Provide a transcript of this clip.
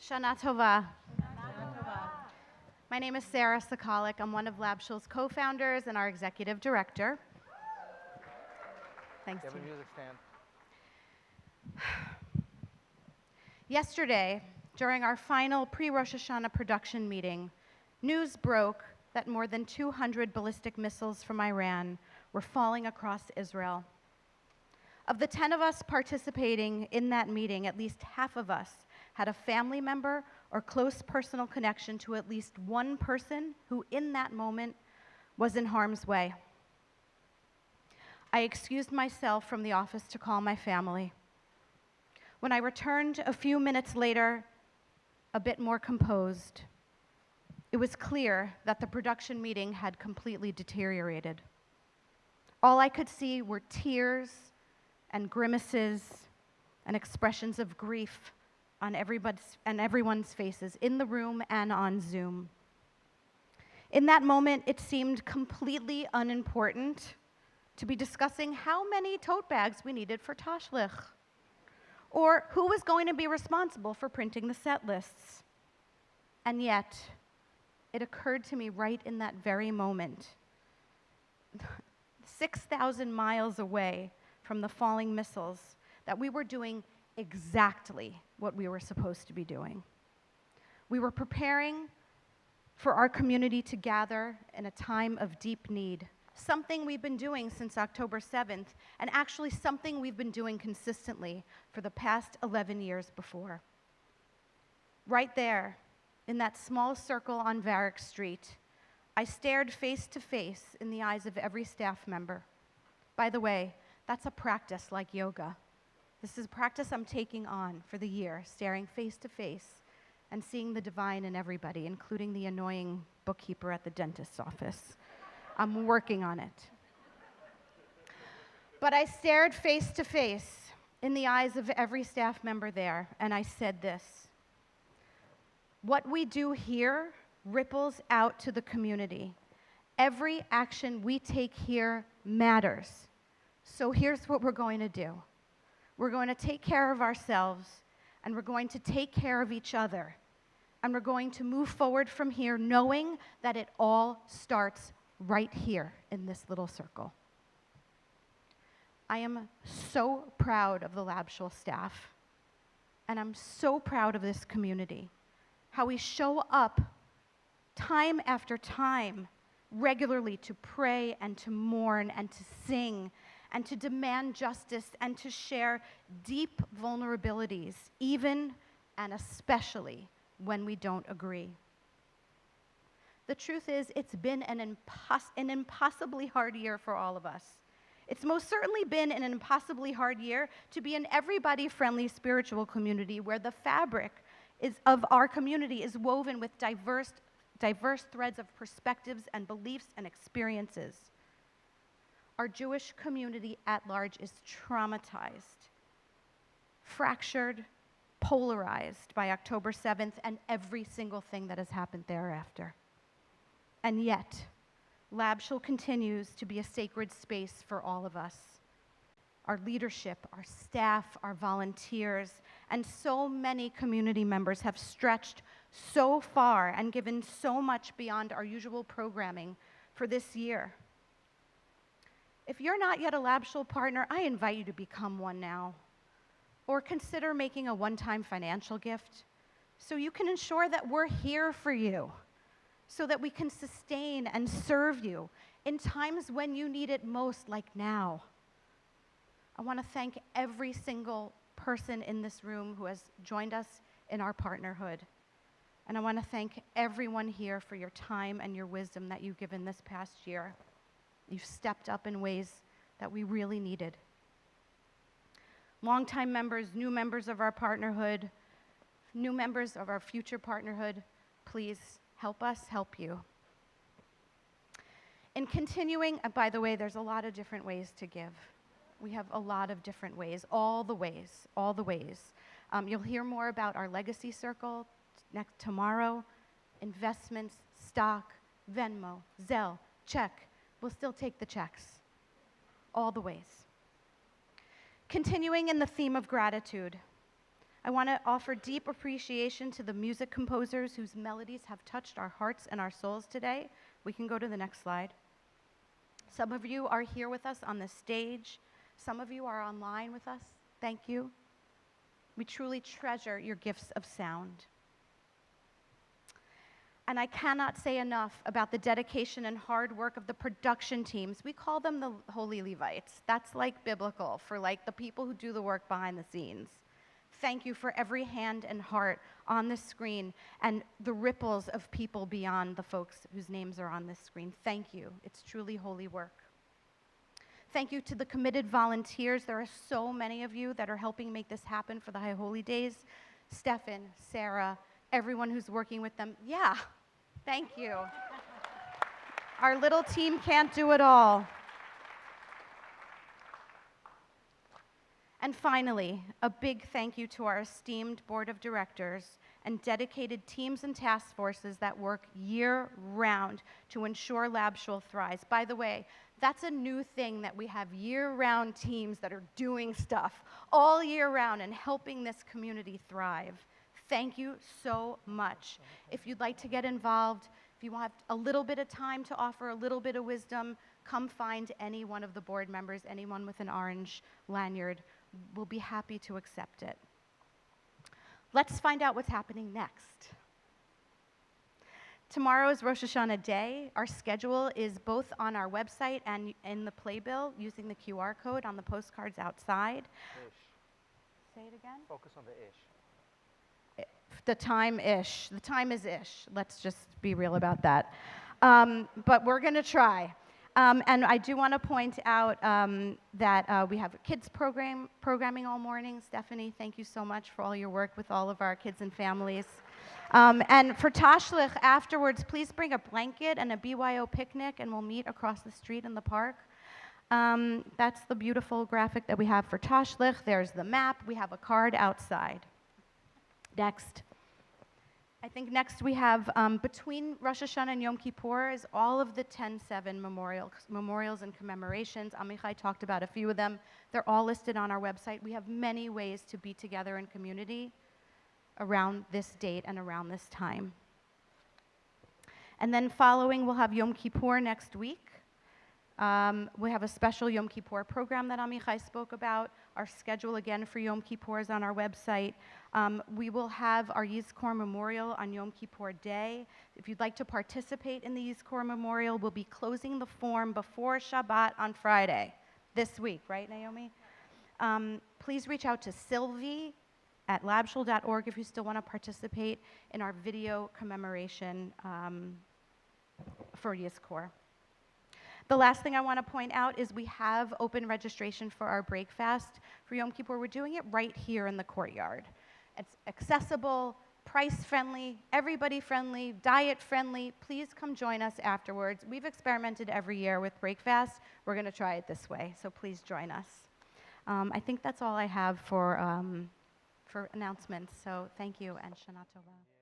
Shana Tova. My name is Sarah Sokolic. I'm one of LabShul's co-founders and our executive director. Thanks, You have a team. music stand. Yesterday, during our final pre-Rosh Hashanah production meeting, news broke that more than 200 ballistic missiles from Iran were falling across Israel. Of the 10 of us participating in that meeting, at least half of us had a family member or close personal connection to at least one person who, in that moment, was in harm's way. I excused myself from the office to call my family. When I returned a few minutes later, a bit more composed, it was clear that the production meeting had completely deteriorated. All I could see were tears and grimaces and expressions of grief on everyone's faces, in the room and on Zoom. In that moment, it seemed completely unimportant to be discussing how many tote bags we needed for Tashlich, or who was going to be responsible for printing the set lists. And yet, it occurred to me right in that very moment, 6,000 miles away from the falling missiles, that we were doing exactly what we were supposed to be doing. We were preparing for our community to gather in a time of deep need, something we've been doing since October 7th, and actually something we've been doing consistently for the past 11 years before. Right there, in that small circle on Varick Street, I stared face to face in the eyes of every staff member. By the way, that's a practice like yoga. This is a practice I'm taking on for the year, staring face to face and seeing the divine in everybody, including the annoying bookkeeper at the dentist's office. I'm working on it. But I stared face to face in the eyes of every staff member there, and I said this: what we do here ripples out to the community. Every action we take here matters. So here's what we're going to do. We're going to take care of ourselves, and we're going to take care of each other. And we're going to move forward from here knowing that it all starts right here in this little circle. I am so proud of the LabShul staff, and I'm so proud of this community, how we show up time after time regularly to pray and to mourn and to sing and to demand justice and to share deep vulnerabilities, even and especially when we don't agree. The truth is, it's been an impossibly hard year for all of us. It's most certainly been an impossibly hard year to be an everybody-friendly spiritual community where the fabric of our community is woven with diverse threads of perspectives and beliefs and experiences. Our Jewish community at large is traumatized, fractured, polarized by October 7th and every single thing that has happened thereafter. And yet, LabShul continues to be a sacred space for all of us. Our leadership, our staff, our volunteers, and so many community members have stretched so far and given so much beyond our usual programming for this year. If you're not yet a LabShul partner, I invite you to become one now. Or consider making a one-time financial gift so you can ensure that we're here for you, so that we can sustain and serve you in times when you need it most, like now. I want to thank every single person in this room who has joined us in our partnerhood. And I want to thank everyone here for your time and your wisdom that you've given this past year. You've stepped up in ways that we really needed. Longtime members, new members of our partnerhood, new members of our future partnerhood, please help us help you. In continuing, by the way, there's a lot of different ways to give. We have a lot of different ways, all the ways. You'll hear more about our legacy circle tomorrow, investments, stock, Venmo, Zelle, check. We'll still take the checks, all the ways. Continuing in the theme of gratitude, I want to offer deep appreciation to the music composers whose melodies have touched our hearts and our souls today. We can go to the next slide. Some of you are here with us on the stage. Some of you are online with us. Thank you. We truly treasure your gifts of sound. And I cannot say enough about the dedication and hard work of the production teams. We call them the Holy Levites. That's like biblical for like the people who do the work behind the scenes. Thank you for every hand and heart on the screen and the ripples of people beyond the folks whose names are on this screen. Thank you. It's truly holy work. Thank you to the committed volunteers. There are so many of you that are helping make this happen for the High Holy Days. Stefan, Sarah, everyone who's working with them. Yeah, thank you. Our little team can't do it all. And finally, a big thank you to our esteemed board of directors and dedicated teams and task forces that work year-round to ensure Lab Shul thrives. By the way, that's a new thing that we have year-round teams that are doing stuff all year round and helping this community thrive. Thank you so much. If you'd like to get involved, if you want a little bit of time to offer a little bit of wisdom, come find any one of the board members, anyone with an orange lanyard. We'll be happy to accept it. Let's find out what's happening next. Tomorrow is Rosh Hashanah Day. Our schedule is both on our website and in the playbill using the QR code on the postcards outside. Ish. Say it again? Focus on the ish. The time-ish. The time is ish. Let's just be real about that. But we're going to try. And I do want to point out that we have a kids programming all morning. Stephanie, thank you so much for all your work with all of our kids and families. And for Tashlich, afterwards, please bring a blanket and a BYO picnic, and we'll meet across the street in the park. That's the beautiful graphic that we have for Tashlich. There's the map. We have a card outside. Next. I think next we have, between Rosh Hashanah and Yom Kippur, is all of the 10-7 memorials and commemorations. Amichai talked about a few of them. They're all listed on our website. We have many ways to be together in community around this date and around this time. And then following, we'll have Yom Kippur next week. We have a special Yom Kippur program that Amichai spoke about. Our schedule again for Yom Kippur is on our website. We will have our Yizkor Memorial on Yom Kippur Day. If you'd like to participate in the Yizkor Memorial, we'll be closing the form before Shabbat on Friday this week, right, Naomi? Please reach out to Sylvie at labshul.org if you still want to participate in our video commemoration for Yizkor. The last thing I want to point out is we have open registration for our break fast for Yom Kippur. We're doing it right here in the courtyard. It's accessible, price-friendly, everybody-friendly, diet-friendly. Please come join us afterwards. We've experimented every year with break fast. We're going to try it this way, so please join us. I think that's all I have for announcements, so thank you and Shana Tova.